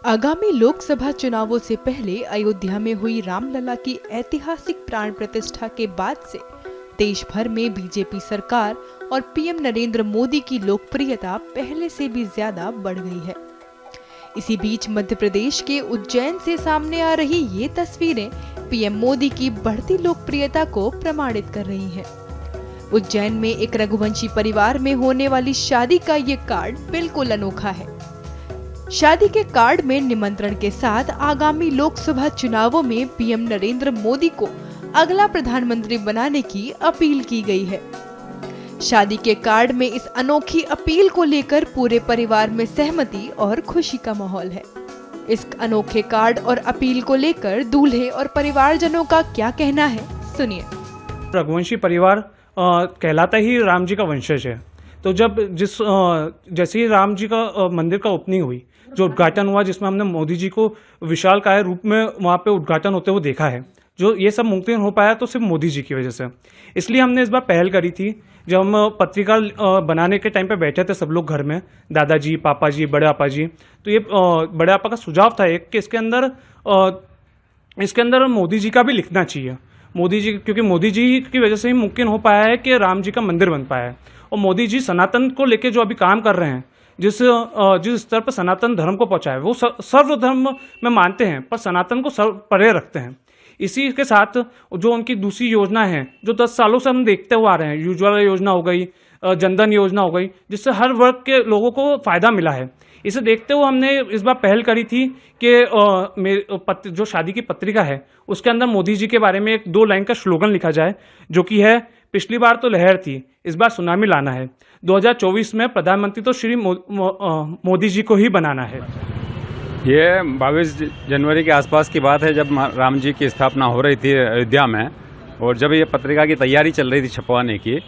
आगामी लोकसभा चुनावों से पहले अयोध्या में हुई रामलला की ऐतिहासिक प्राण प्रतिष्ठा के बाद से देश भर में बीजेपी सरकार और पीएम नरेंद्र मोदी की लोकप्रियता पहले से भी ज्यादा बढ़ गई है। इसी बीच मध्य प्रदेश के उज्जैन से सामने आ रही ये तस्वीरें पीएम मोदी की बढ़ती लोकप्रियता को प्रमाणित कर रही हैं। उज्जैन में एक रघुवंशी परिवार में होने वाली शादी का ये कार्ड बिल्कुल अनोखा है। शादी के कार्ड में निमंत्रण के साथ आगामी लोकसभा चुनावों में पीएम नरेंद्र मोदी को अगला प्रधानमंत्री बनाने की अपील की गई है। शादी के कार्ड में इस अनोखी अपील को लेकर पूरे परिवार में सहमति और खुशी का माहौल है। इस अनोखे कार्ड और अपील को लेकर दूल्हे और परिवारजनों का क्या कहना है, सुनिए। रघुवंशी परिवार कहलाता ही राम जी का वंशज है। तो जैसे ही राम जी का मंदिर का ओपनिंग हुई, जो उद्घाटन हुआ, जिसमें हमने मोदी जी को विशालकाय रूप में वहाँ पे उद्घाटन होते हुए देखा है, जो ये सब मुमकिन हो पाया तो सिर्फ मोदी जी की वजह से। इसलिए हमने इस बार पहल करी थी। जब हम पत्रिका बनाने के टाइम पे बैठे थे सब लोग घर में, दादाजी, पापा जी, बड़े पापा जी, तो ये बड़े पापा का सुझाव था एक कि इसके अंदर मोदी जी का भी लिखना चाहिए। मोदी जी, क्योंकि मोदी जी की वजह से ही मुमकिन हो पाया है कि राम जी का मंदिर बन पाया है। और मोदी जी सनातन को लेके जो अभी काम कर रहे हैं, जिस स्तर पर सनातन धर्म को पहुंचा है, वो सर्वधर्म में मानते हैं पर सनातन को सर्व परे रखते हैं। इसी के साथ जो उनकी दूसरी योजना है, जो 10 सालों से हम देखते हुए आ रहे हैं, उज्ज्वला योजना हो गई, जनधन योजना हो गई, जिससे हर वर्ग के लोगों को फायदा मिला है। इसे देखते हुए हमने इस बार पहल करी थी कि जो शादी की पत्रिका है उसके अंदर मोदी जी के बारे में एक 2 लाइन का स्लोगन लिखा जाए, जो कि है, पिछली बार तो लहर थी, इस बार सुनामी लाना है। 2024 में प्रधानमंत्री तो श्री मोदी जी को ही बनाना है। ये 22 जनवरी के आसपास की बात है, जब राम जी की स्थापना हो रही थी अयोध्या में, और जब ये पत्रिका की तैयारी चल रही थी छपवाने की,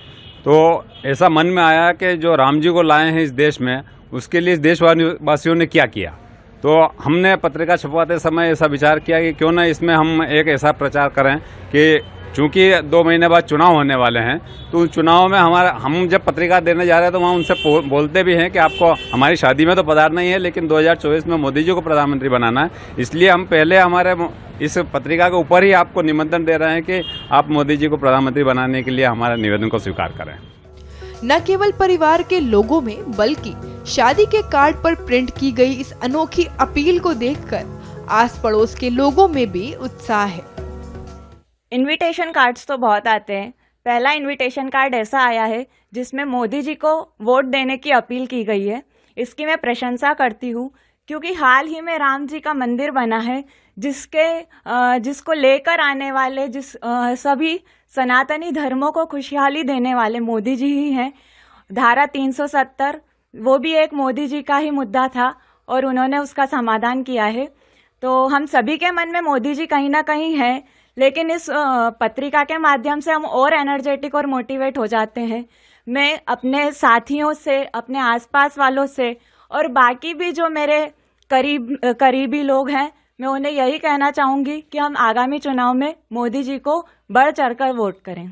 तो ऐसा मन में आया कि जो राम जी को लाए हैं इस देश में, उसके लिए देशवासियों ने क्या किया। तो हमने पत्रिका छपवाते समय ऐसा विचार किया कि क्यों ना इसमें हम एक ऐसा प्रचार करें कि चूंकि 2 महीने बाद चुनाव होने वाले हैं, तो चुनाव में हम जब पत्रिका देने जा रहे हैं तो वहाँ उनसे बोलते भी हैं कि आपको हमारी शादी में तो पधारना ही है, लेकिन 2024 में मोदी जी को प्रधानमंत्री बनाना है। इसलिए हम पहले हमारे इस पत्रिका के ऊपर ही आपको निमंत्रण दे रहे हैं कि आप मोदी जी को प्रधानमंत्री बनाने के लिए हमारे निवेदन को स्वीकार करें। न केवल परिवार के लोगों में बल्कि शादी के कार्ड पर प्रिंट की गई इस अनोखी अपील को देखकर आस पड़ोस के लोगों में भी उत्साह है। इनविटेशन कार्ड्स तो बहुत आते हैं। पहला इनविटेशन कार्ड ऐसा आया है जिसमें मोदी जी को वोट देने की अपील की गई है। इसकी मैं प्रशंसा करती हूँ, क्योंकि हाल ही में राम जी का मंदिर बना है, जिसको लेकर आने वाले सभी सनातनी धर्मों को खुशहाली देने वाले मोदी जी ही हैं। धारा 370 वो भी एक मोदी जी का ही मुद्दा था और उन्होंने उसका समाधान किया है। तो हम सभी के मन में मोदी जी कहीं ना कहीं हैं, लेकिन इस पत्रिका के माध्यम से हम और एनर्जेटिक और मोटिवेट हो जाते हैं। मैं अपने साथियों से, अपने आसपास वालों से और बाकी भी जो मेरे करीबी लोग हैं, मैं उन्हें यही कहना चाहूंगी कि हम आगामी चुनाव में मोदी जी को बढ़ चढ़कर वोट करें।